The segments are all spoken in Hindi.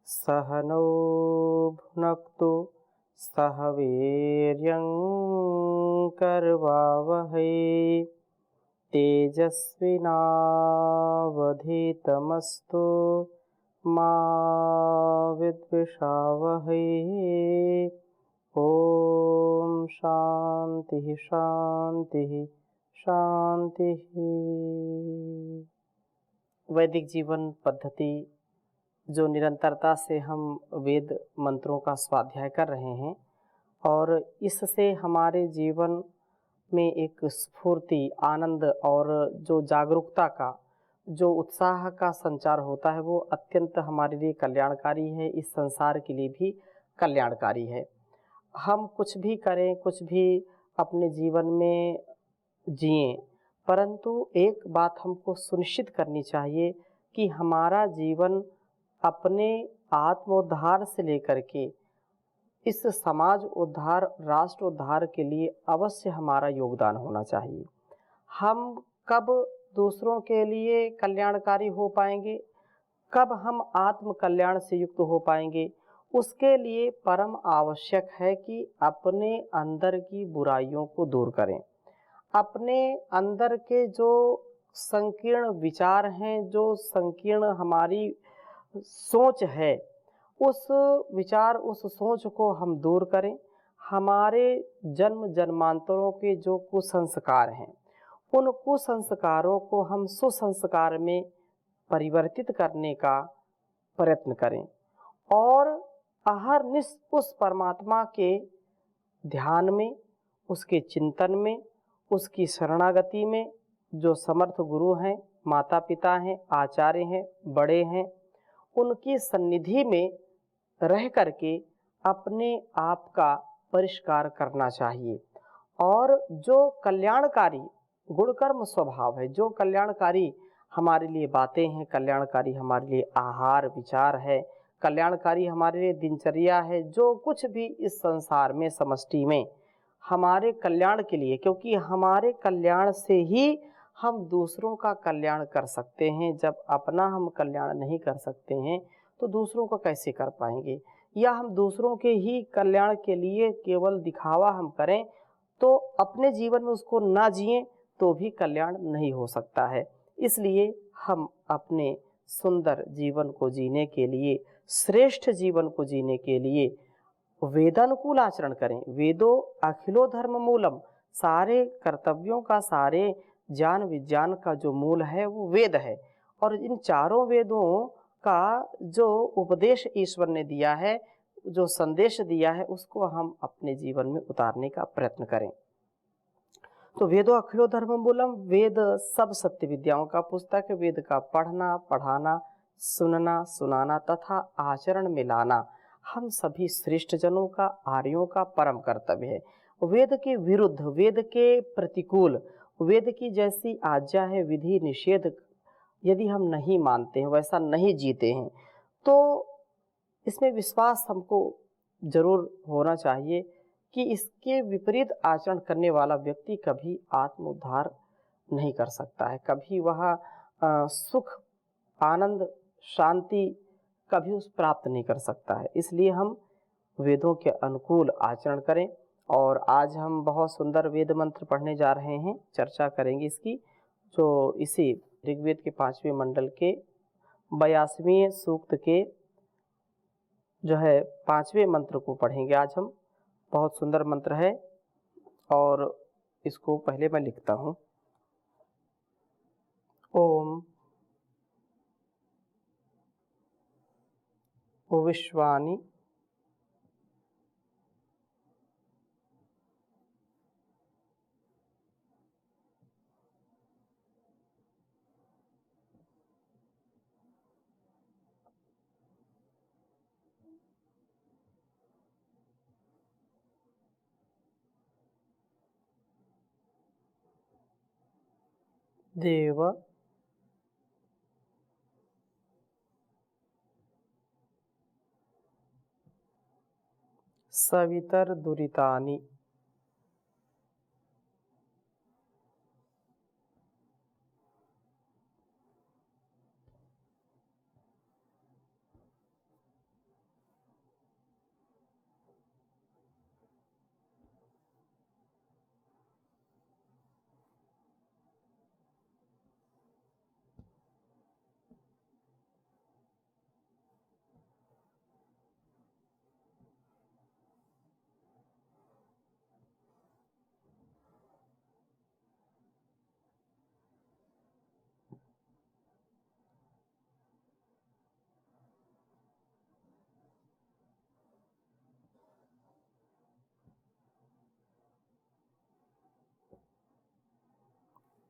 सह नौ भुनक्तु सह वीर्यं करवावहै तेजस्विनावधीतमस्तु मा विद्विषावहै। ओम शांति शांति शांति। वैदिक जीवन पद्धति जो निरंतरता से हम वेद मंत्रों का स्वाध्याय कर रहे हैं और इससे हमारे जीवन में एक स्फूर्ति, आनंद और जो जागरूकता का, जो उत्साह का संचार होता है वो अत्यंत हमारे लिए कल्याणकारी है, इस संसार के लिए भी कल्याणकारी है। हम कुछ भी करें, कुछ भी अपने जीवन में जिएं, परंतु एक बात हमको सुनिश्चित करनी चाहिए कि हमारा जीवन अपने आत्मोद्धार से लेकर के इस समाज उद्धार, राष्ट्र उद्धार के लिए अवश्य हमारा योगदान होना चाहिए। हम कब दूसरों के लिए कल्याणकारी हो पाएंगे, कब हम आत्म कल्याण से युक्त हो पाएंगे, उसके लिए परम आवश्यक है कि अपने अंदर की बुराइयों को दूर करें। अपने अंदर के जो संकीर्ण विचार हैं, जो संकीर्ण हमारी सोच है, उस विचार, उस सोच को हम दूर करें। हमारे जन्म जन्मांतरों के जो कुसंस्कार हैं, उन कुसंस्कारों को हम सुसंस्कार में परिवर्तित करने का प्रयत्न करें और अहरनिश उस परमात्मा के ध्यान में, उसके चिंतन में, उसकी शरणागति में, जो समर्थ गुरु हैं, माता पिता हैं, आचार्य हैं, बड़े हैं, उनकी सन्निधि में रह करके अपने आप का परिष्कार करना चाहिए। और जो कल्याणकारी गुणकर्म स्वभाव है, जो कल्याणकारी हमारे लिए बातें हैं, कल्याणकारी हमारे लिए आहार विचार है, कल्याणकारी हमारे लिए दिनचर्या है, जो कुछ भी इस संसार में समष्टि में हमारे कल्याण के लिए, क्योंकि हमारे कल्याण से ही हम दूसरों का कल्याण कर सकते हैं। जब अपना हम कल्याण नहीं कर सकते हैं तो दूसरों का कैसे कर पाएंगे, या हम दूसरों के ही कल्याण के लिए केवल दिखावा हम करें तो अपने जीवन में उसको ना जिएं तो भी कल्याण नहीं हो सकता है। इसलिए हम अपने सुंदर जीवन को जीने के लिए, श्रेष्ठ जीवन को जीने के लिए वेदानुकूल आचरण करें। वेदो अखिलो धर्म मूलम, सारे कर्तव्यों का, सारे ज्ञान विज्ञान का जो मूल है वो वेद है। और इन चारों वेदों का जो उपदेश ईश्वर ने दिया है, जो संदेश दिया है, उसको हम अपने जीवन में उतारने का प्रयत्न करें। तो वेदो अखिलो धर्म मूलम, वेद सब सत्य विद्याओं का पुस्तक है। वेद का पढ़ना, पढ़ाना, सुनना, सुनाना तथा आचरण में लाना हम सभी श्रेष्ठ जनों का, आर्यों का परम कर्तव्य है। वेद के विरुद्ध, वेद के प्रतिकूल, वेद की जैसी आज्ञा है, विधि निषेध यदि हम नहीं मानते हैं, वैसा नहीं जीते हैं, तो इसमें विश्वास हमको जरूर होना चाहिए कि इसके विपरीत आचरण करने वाला व्यक्ति कभी आत्मोद्धार नहीं कर सकता है, कभी वह सुख, आनंद, शांति कभी उस प्राप्त नहीं कर सकता है। इसलिए हम वेदों के अनुकूल आचरण करें। और आज हम बहुत सुंदर वेद मंत्र पढ़ने जा रहे हैं, चर्चा करेंगे इसकी, जो इसी ऋग्वेद के 5वें मंडल के 82वें सूक्त के जो है 5वें मंत्र को पढ़ेंगे आज हम। बहुत सुंदर मंत्र है और इसको पहले मैं लिखता हूँ। ओम विश्वानि देव सवितर दुरितानि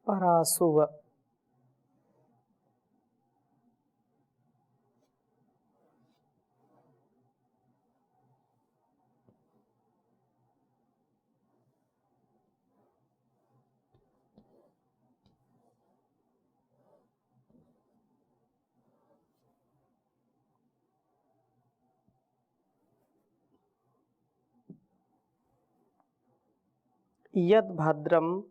परासुव। यद भद्रम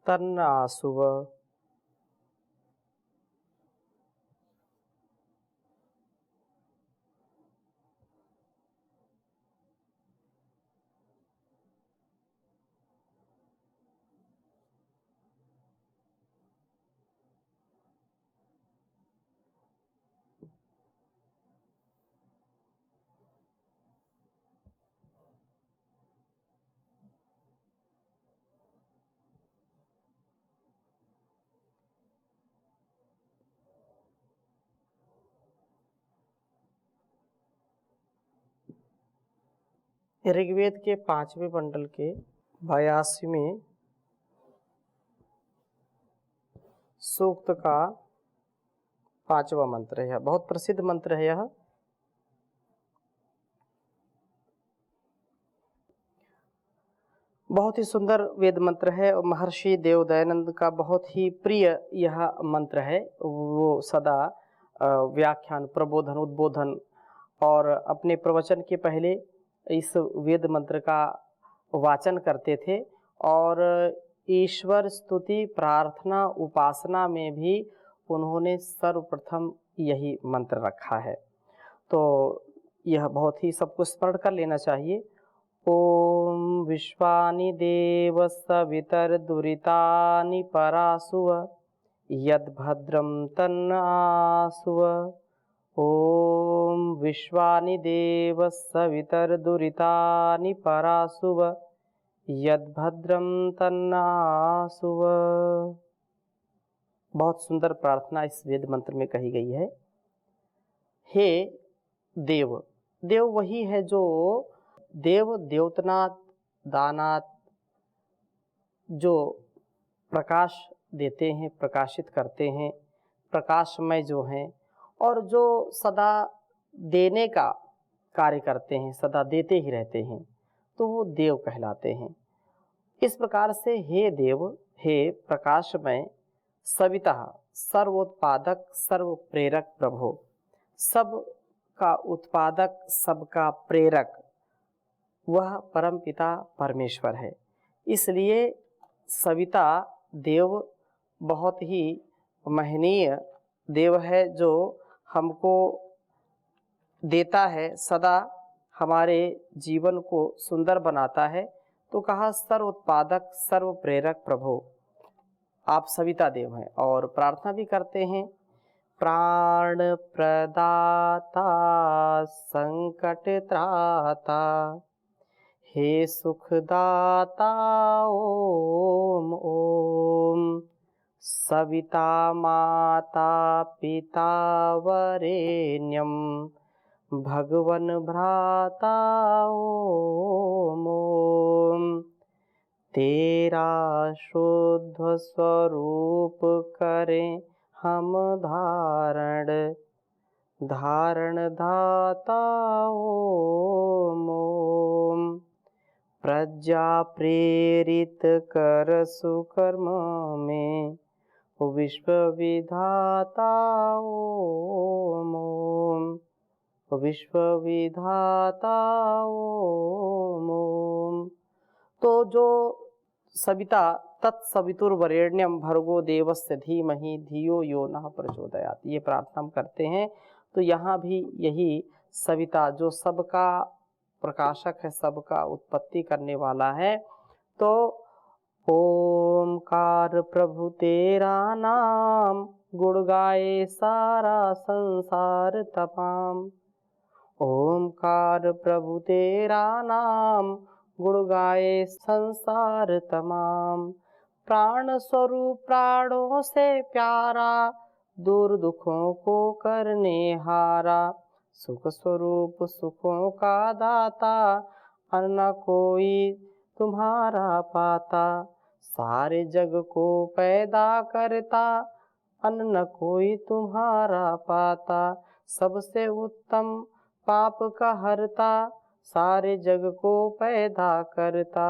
तन्नासुव। ऋग्वेद के 5वें मंडल के 82वें सूक्त का 5वां मंत्र है। बहुत प्रसिद्ध मंत्र है यह। बहुत ही सुंदर वेद मंत्र है और महर्षि देव दयानंद का बहुत ही प्रिय यह मंत्र है। वो सदा व्याख्यान, प्रबोधन, उद्बोधन और अपने प्रवचन के पहले इस वेद मंत्र का वाचन करते थे और ईश्वर स्तुति, प्रार्थना, उपासना में भी उन्होंने सर्वप्रथम यही मंत्र रखा है। तो यह बहुत ही सबको स्मरण कर लेना चाहिए। ओम विश्वानि देव सवितर्दुरितानि परासुव यद्भद्रं तन्नासुव। ओम विश्वानि देव सवितर्दुरितानि परासुव यद्भद्रं तन्नासुव। बहुत सुंदर प्रार्थना इस वेद मंत्र में कही गई है। हे देव, देव वही है जो देव, द्योतनाथ, दानाथ, जो प्रकाश देते हैं, प्रकाशित करते हैं, प्रकाशमय जो हैं और जो सदा देने का कार्य करते हैं, सदा देते ही रहते हैं, तो वो देव कहलाते हैं। इस प्रकार से हे देव, हे प्रकाशमय, सविता, सर्वोत्पादक, सर्व प्रेरक प्रभो, सब का उत्पादक, सबका प्रेरक वह परमपिता परमेश्वर है। इसलिए सविता देव बहुत ही महनीय देव है जो हमको देता है, सदा हमारे जीवन को सुंदर बनाता है। तो कहा सर्व उत्पादक, सर्व प्रेरक प्रभु, आप सविता देव हैं। और प्रार्थना भी करते हैं, प्राण प्रदाता संकट त्राता हे सुखदाता ओम ओम। सविता माता पिता वरेण्यम भगवन भ्राता ओम ओम। तेरा शुद्ध स्वरूप करें हम धारण, धारण दाता ओम ओम। प्रज्ञा प्रेरित कर सुकर्म में विश्व विधाता ओम ओम। विश्व विधाता ओम ओम। तो जो सविता तत्सवितुर्वरेण्यम भर्गो देवस्य धीमहि धियो यो नः प्रचोदयात्, ये प्रार्थना हम करते हैं। तो यहाँ भी यही सविता जो सबका प्रकाशक है, सबका उत्पत्ति करने वाला है। तो ओमकार प्रभु तेरा नाम, गुण गाए सारा संसार तमाम। ओमकार प्रभु तेरा नाम, गुण गाए संसार तमाम। प्राण स्वरूप प्राणों से प्यारा, दूर दुखों को करने हारा। सुख स्वरूप सुखों का दाता, अन्य कोई तुम्हारा पाता। सारे जग को पैदा करता, अन्न कोई तुम्हारा पाता। सबसे उत्तम पाप का हरता, सारे जग को पैदा करता।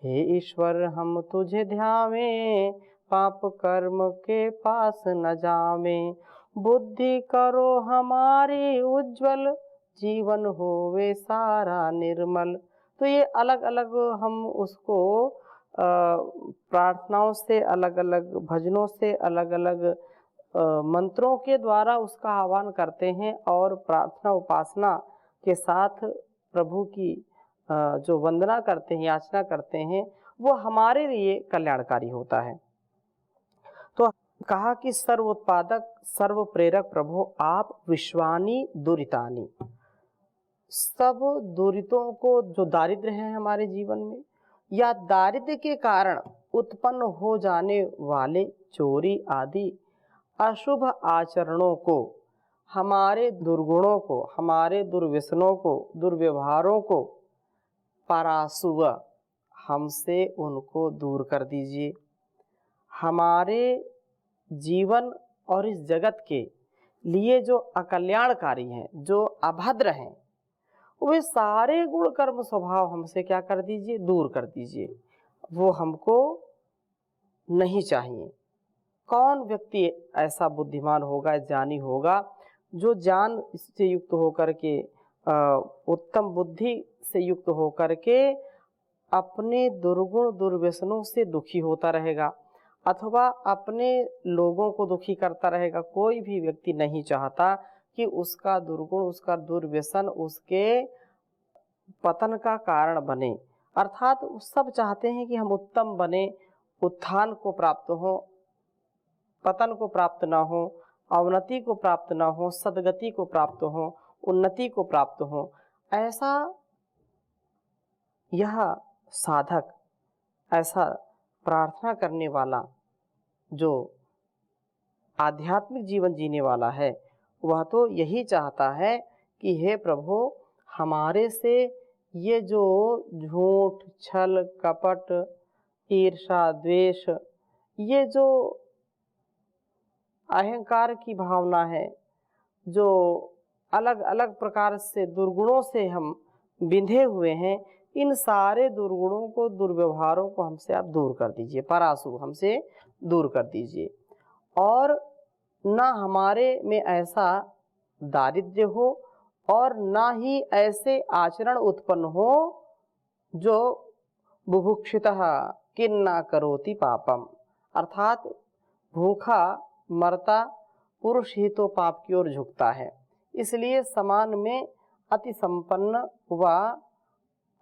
हे ईश्वर हम तुझे ध्यावें, पाप कर्म के पास न जावें। बुद्धि करो हमारी उज्जवल, जीवन होवे सारा निर्मल। तो ये अलग अलग हम उसको प्रार्थनाओं से, अलग अलग भजनों से, अलग अलग मंत्रों के द्वारा उसका आह्वान करते हैं और प्रार्थना उपासना के साथ प्रभु की जो वंदना करते हैं, याचना करते हैं, वो हमारे लिए कल्याणकारी होता है। तो कहा कि सर्व उत्पादक सर्व प्रेरक प्रभु आप विश्वानी दुरितानी। सब दुरितों को, जो दारिद्र्य है हमारे जीवन में या दारिद्र्य के कारण उत्पन्न हो जाने वाले चोरी आदि अशुभ आचरणों को, हमारे दुर्गुणों को, हमारे दुर्व्यसनों को, दुर्व्यवहारों को परासुव हमसे उनको दूर कर दीजिए। हमारे जीवन और इस जगत के लिए जो अकल्याणकारी हैं, जो अभद्र हैं, वे सारे गुण कर्म स्वभाव हमसे क्या कर दीजिए, दूर कर दीजिए। वो हमको नहीं चाहिए। कौन व्यक्ति ऐसा बुद्धिमान होगा, ज्ञानी होगा, जो ज्ञान से युक्त होकर के, उत्तम बुद्धि से युक्त होकर के अपने दुर्गुण दुर्व्यसनों से दुखी होता रहेगा अथवा अपने लोगों को दुखी करता रहेगा। कोई भी व्यक्ति नहीं चाहता कि उसका दुर्गुण, उसका दुर्व्यसन उसके पतन का कारण बने। अर्थात सब चाहते हैं कि हम उत्तम बने, उत्थान को प्राप्त हो, पतन को प्राप्त ना हो, अवनति को प्राप्त ना हो, सदगति को प्राप्त हो, उन्नति को प्राप्त हो। ऐसा यह साधक, ऐसा प्रार्थना करने वाला जो आध्यात्मिक जीवन जीने वाला है, वह तो यही चाहता है कि हे प्रभु, हमारे से ये जो झूठ, छल, कपट, ईर्षा, द्वेष, ये जो अहंकार की भावना है, जो अलग अलग प्रकार से दुर्गुणों से हम बिंधे हुए हैं, इन सारे दुर्गुणों को, दुर्व्यवहारों को हमसे आप दूर कर दीजिए, परासु हमसे दूर कर दीजिए। और ना हमारे में ऐसा दारिद्र्य हो और ना ही ऐसे आचरण उत्पन्न हो जो बुभुक्षितः किन्ना करोति पापम, अर्थात भूखा मरता पुरुष ही तो पाप की ओर झुकता है। इसलिए समान में अति संपन्न व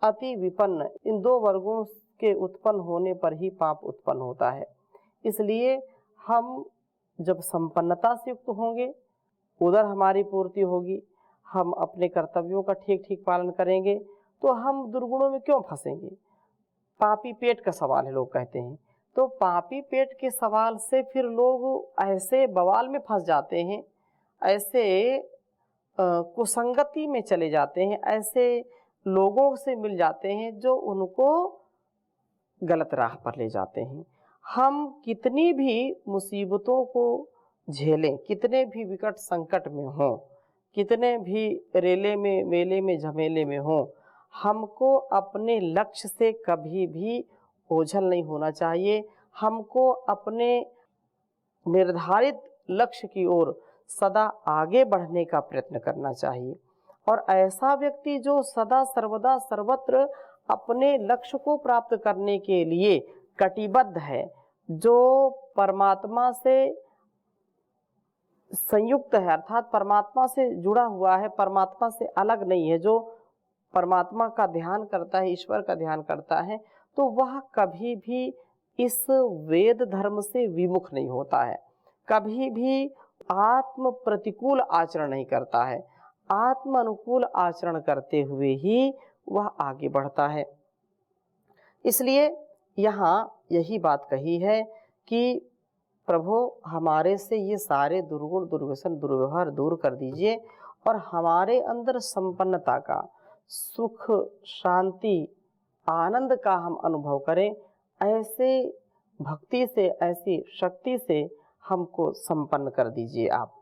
अति विपन्न, इन दो वर्गों के उत्पन्न होने पर ही पाप उत्पन्न होता है। इसलिए हम जब संपन्नता से युक्त होंगे, उधर हमारी पूर्ति होगी, हम अपने कर्तव्यों का ठीक ठीक पालन करेंगे, तो हम दुर्गुणों में क्यों फंसेंगे। पापी पेट का सवाल है, लोग कहते हैं। तो पापी पेट के सवाल से फिर लोग ऐसे बवाल में फंस जाते हैं, ऐसे कुसंगति में चले जाते हैं, ऐसे लोगों से मिल जाते हैं जो उनको गलत राह पर ले जाते हैं। हम कितनी भी मुसीबतों को झेलें, कितने भी विकट संकट में हों, कितने भी रेले में, मेले में, झमेले में हों, हमको अपने लक्ष्य से कभी भी ओझल नहीं होना चाहिए। हमको अपने निर्धारित लक्ष्य की ओर सदा आगे बढ़ने का प्रयत्न करना चाहिए। और ऐसा व्यक्ति जो सदा सर्वदा सर्वत्र अपने लक्ष्य को प्राप्त करने के लिए कटिबद्ध है, जो परमात्मा से संयुक्त है, अर्थात परमात्मा से जुड़ा हुआ है, परमात्मा से अलग नहीं है, जो परमात्मा का ध्यान करता है, ईश्वर का ध्यान करता है, तो वह कभी भी इस वेद धर्म से विमुख नहीं होता है, कभी भी आत्म प्रतिकूल आचरण नहीं करता है, आत्म अनुकूल आचरण करते हुए ही वह आगे बढ़ता है। इसलिए यहाँ यही बात कही है कि प्रभु हमारे से ये सारे दुर्गुण दुर्व्यसन दुर्व्यवहार दूर कर दीजिए और हमारे अंदर संपन्नता का, सुख, शांति, आनंद का हम अनुभव करें। ऐसे भक्ति से, ऐसी शक्ति से हमको संपन्न कर दीजिए आप।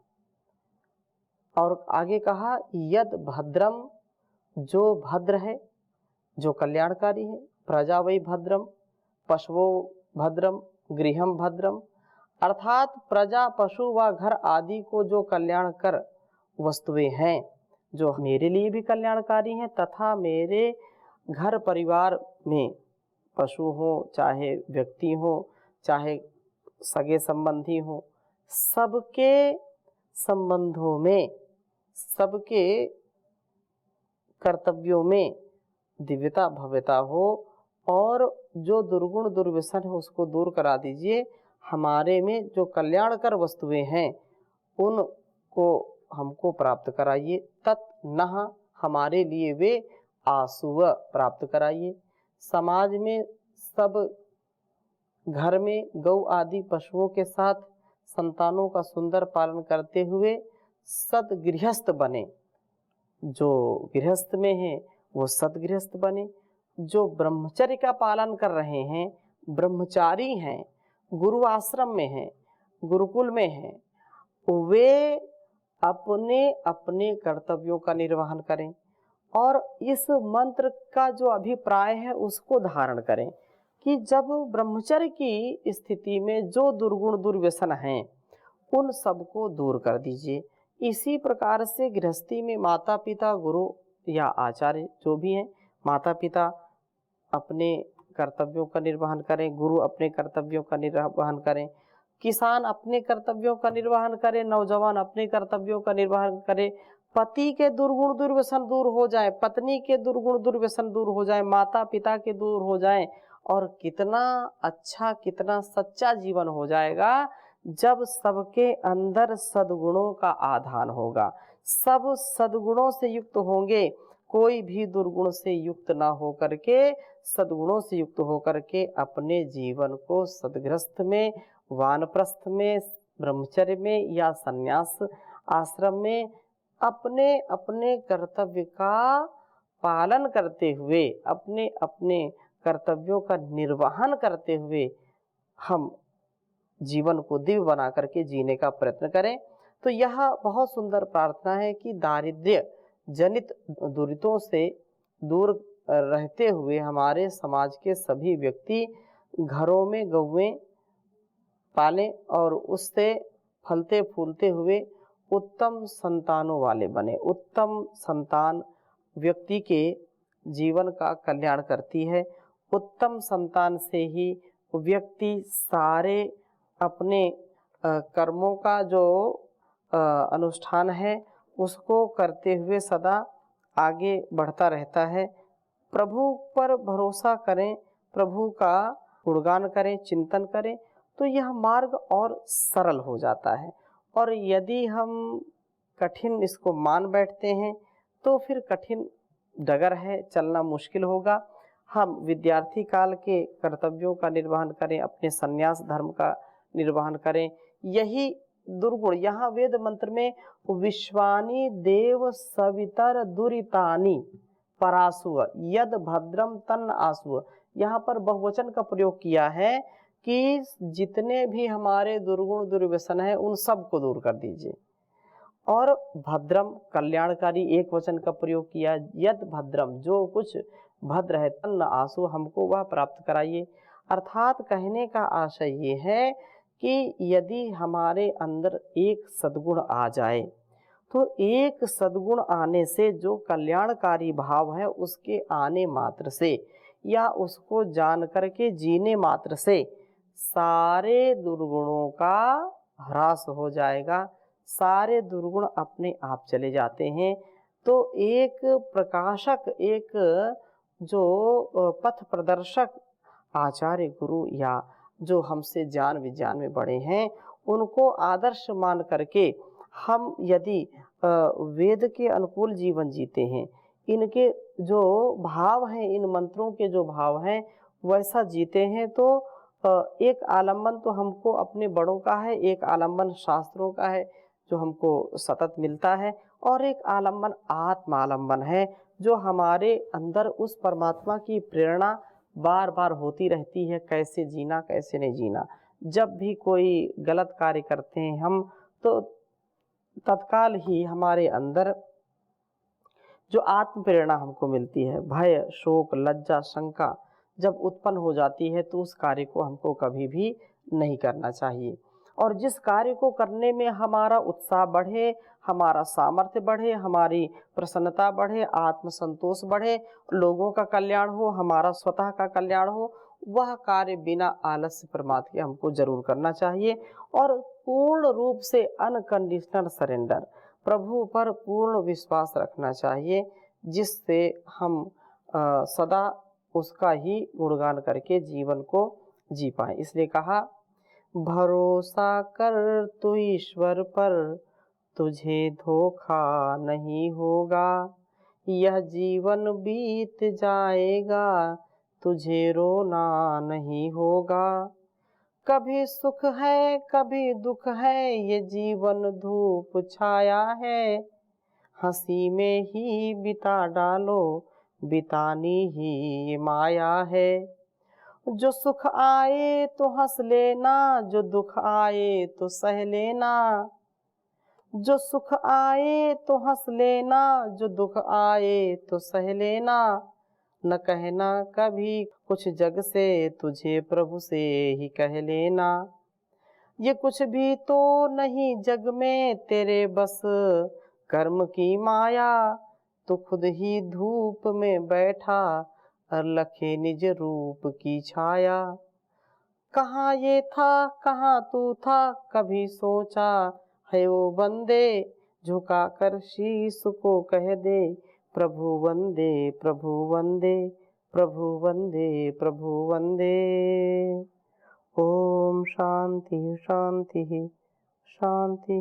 और आगे कहा, यद भद्रम, जो भद्र है, जो कल्याणकारी है, प्रजा वै भद्रम, पशवो भद्रम, गृहम भद्रम, अर्थात प्रजा, पशु व घर आदि को जो कल्याणकर वस्तुएं हैं, जो मेरे लिए भी कल्याणकारी हैं तथा मेरे घर परिवार में पशु हो, चाहे व्यक्ति हो, चाहे सगे संबंधी हो, सबके संबंधों में, सबके कर्तव्यों में दिव्यता भव्यता हो और जो दुर्गुण दुर्व्यसन है उसको दूर करा दीजिए। हमारे में जो कल्याणकर वस्तुएं हैं उनको हमको प्राप्त कराइए। तत् नः, हमारे लिए वे आसुव प्राप्त कराइए। समाज में सब घर में गौ आदि पशुओं के साथ संतानों का सुंदर पालन करते हुए सद्गृहस्थ बने। जो गृहस्थ में है वो सद्गृहस्थ बने। जो ब्रह्मचर्य का पालन कर रहे हैं, ब्रह्मचारी हैं, गुरु आश्रम में हैं, गुरुकुल में हैं, वे अपने अपने कर्तव्यों का निर्वहन करें और इस मंत्र का जो अभिप्राय है उसको धारण करें कि जब ब्रह्मचर्य की स्थिति में जो दुर्गुण दुर्व्यसन हैं उन सबको दूर कर दीजिए। इसी प्रकार से गृहस्थी में माता पिता, गुरु या आचार्य जो भी हैं, माता पिता अपने कर्तव्यों का निर्वहन करें, गुरु अपने कर्तव्यों का निर्वहन करें, किसान अपने कर्तव्यों का निर्वहन करें, नौजवान अपने कर्तव्यों का निर्वहन करें, पति के दुर्गुण दुर्व्यसन दूर हो जाए, पत्नी के दुर्गुण दुर्व्यसन दूर हो जाए, माता पिता के दूर हो जाए और कितना अच्छा, कितना सच्चा जीवन हो जाएगा जब सबके अंदर सद्गुणों का आधान होगा। सब सद्गुणों से युक्त होंगे, कोई भी दुर्गुण से युक्त ना हो करके सद्गुणों से युक्त होकर के अपने जीवन को सद्गृहस्थ में, वानप्रस्थ में, ब्रह्मचर्य में या संन्यास आश्रम में अपने अपने कर्तव्य का पालन करते हुए, अपने अपने कर्तव्यों का निर्वहन करते हुए हम जीवन को दिव्य बना करके जीने का प्रयत्न करें। तो यह बहुत सुंदर प्रार्थना है कि दारिद्र्य जनित दुरितों से दूर रहते हुए हमारे समाज के सभी व्यक्ति घरों में गौएं पालें और उससे फलते फूलते हुए उत्तम संतानों वाले बने। उत्तम संतान व्यक्ति के जीवन का कल्याण करती है। उत्तम संतान से ही व्यक्ति सारे अपने कर्मों का जो अनुष्ठान है उसको करते हुए सदा आगे बढ़ता रहता है। प्रभु पर भरोसा करें, प्रभु का गुणगान करें, चिंतन करें तो यह मार्ग और सरल हो जाता है। और यदि हम कठिन इसको मान बैठते हैं तो फिर कठिन डगर है, चलना मुश्किल होगा। हम विद्यार्थी काल के कर्तव्यों का निर्वहन करें, अपने संन्यास धर्म का निर्वहन करें। यही दुर्गुण यहाँ वेद मंत्र में विश्वानि देव सवितर दुरितानि परासुव यद भद्रम तन्न आसुव, यहाँ पर बहुवचन का प्रयोग किया है कि जितने भी हमारे दुर्गुण दुर्व्यसन है उन सब को दूर कर दीजिए। और भद्रम कल्याणकारी एक वचन का प्रयोग किया, यद भद्रम जो कुछ भद्र है तन्न आसु हमको वह प्राप्त कराइए। अर्थात कहने का आशय ये है कि यदि हमारे अंदर एक सद्गुण आ जाए तो एक सद्गुण आने से जो कल्याणकारी भाव है उसके आने मात्र से या उसको जान करके जीने मात्र से सारे दुर्गुणों का ह्रास हो जाएगा, सारे दुर्गुण अपने आप चले जाते हैं। तो एक प्रकाशक, एक जो पथ प्रदर्शक आचार्य गुरु या जो हमसे ज्ञान विज्ञान में बड़े हैं उनको आदर्श मान करके हम यदि वेद के अनुकूल जीवन जीते हैं, इनके जो भाव हैं, इन मंत्रों के जो भाव हैं वैसा जीते हैं, तो एक आलम्बन तो हमको अपने बड़ों का है, एक आलम्बन शास्त्रों का है जो हमको सतत मिलता है, और एक आलम्बन आत्म आलम्बन है जो हमारे अंदर उस परमात्मा की प्रेरणा बार बार होती रहती है, कैसे जीना कैसे नहीं जीना। जब भी कोई गलत कार्य करते हैं हम, तो तत्काल ही हमारे अंदर जो आत्म प्रेरणा हमको मिलती है, भय शोक लज्जा शंका जब उत्पन्न हो जाती है, तो उस कार्य को हमको कभी भी नहीं करना चाहिए। और जिस कार्य को करने में हमारा उत्साह बढ़े, हमारा सामर्थ्य बढ़े, हमारी प्रसन्नता बढ़े, आत्मसंतोष बढ़े, लोगों का कल्याण हो, हमारा स्वतः का कल्याण हो, वह कार्य बिना आलस्य प्रमाद के हमको जरूर करना चाहिए। और पूर्ण रूप से अनकंडीशनल सरेंडर, प्रभु पर पूर्ण विश्वास रखना चाहिए, जिससे हम सदा उसका ही गुणगान करके जीवन को जी पाए। इसलिए कहा, भरोसा कर तू ईश्वर पर, तुझे धोखा नहीं होगा, यह जीवन बीत जाएगा, तुझे रोना नहीं होगा। कभी सुख है कभी दुख है, ये जीवन धूप छाया है, हंसी में ही बिता डालो, बितानी ही ये माया है। जो सुख आए तो हंस लेना, जो दुख आए तो सह लेना, जो सुख आए तो हंस लेना, जो दुख आए तो सह लेना, न कहना कभी कुछ जग से, तुझे प्रभु से ही कह लेना। ये कुछ भी तो नहीं जग में, तेरे बस कर्म की माया, तो खुद ही धूप में बैठा, और लखे निज रूप की छाया। कहाँ ये था कहाँ तू था, कभी सोचा है वो बंदे, झुका कर शीश को कह दे, प्रभु वंदे प्रभु वंदे, प्रभु वंदे प्रभु वंदे। ओम शांति शांति शांति।